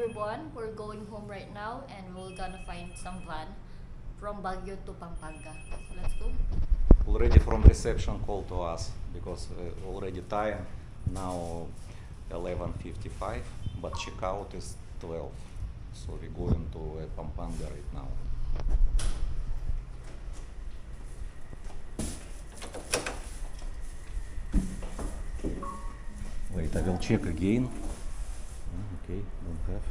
everyone, we're going home right now and we're gonna find some van from Baguio to Pampanga. So let's go. Already from reception call to us because already time now 11:55, but checkout is 12. So we're going to Pampanga right now. Wait, I will check again. Okay, don't have.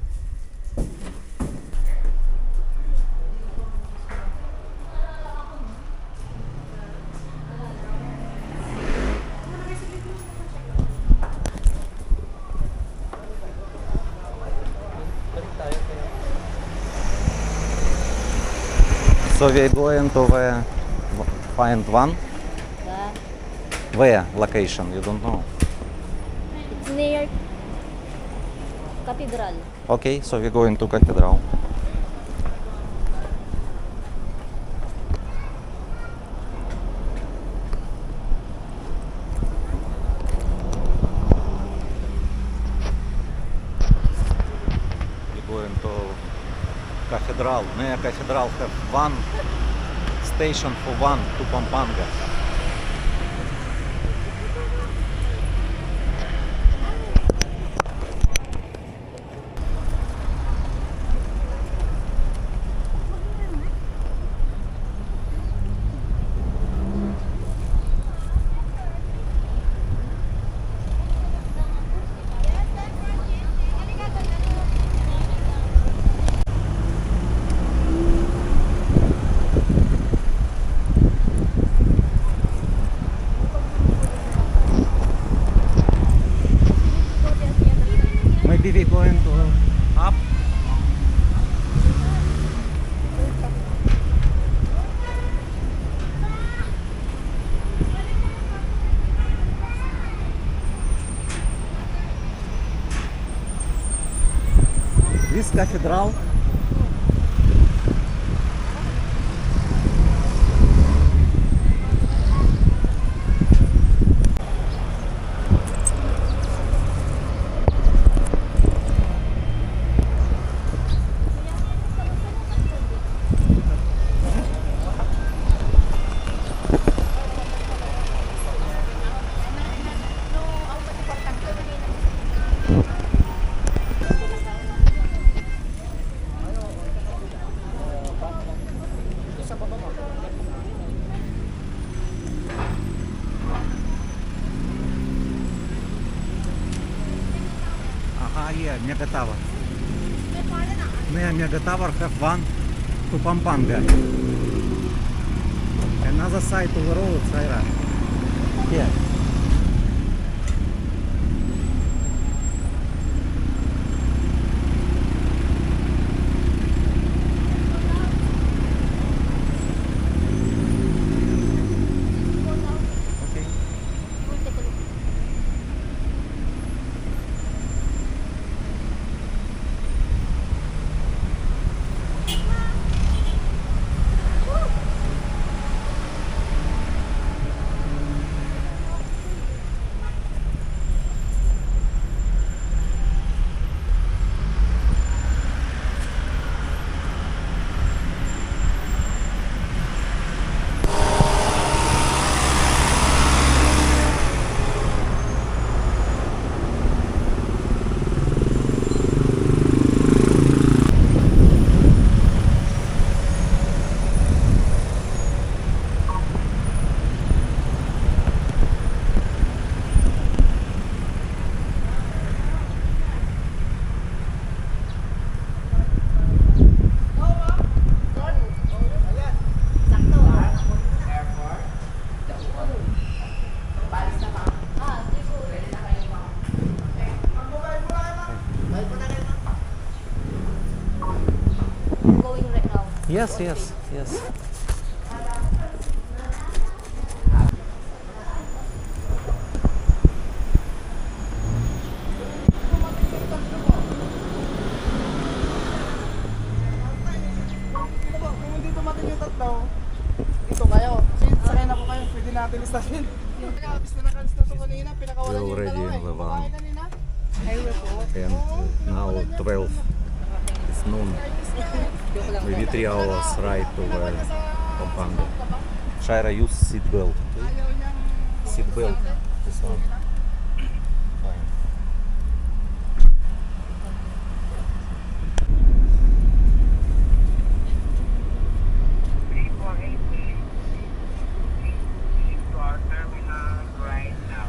So we're going to find one. Where location? You don't know. It's near Cathedral. Okay, so we're going to Cathedral. We're going to Cathedral. Near Cathedral have one station for one to Pampanga. Maybe we're going to up. This cathedral. Yeah, Mega Tower. Mega Tower have one to Pampanga. Another side to the road, Saira. Here. Yes, yes, yes. We're already in the van. And now 12 it's noon. Maybe 3 hours ride over Pampanga. Shaira, use seat belt. Okay? Seat belt. This one. Fine. To our terminal right now.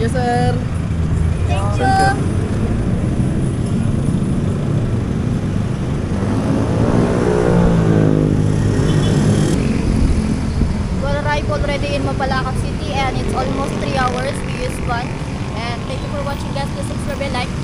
Yes, sir. Thank you. We arrived already in Mapalacam City and it's almost 3 hours. We used one. And thank you for watching guys. Please subscribe and like.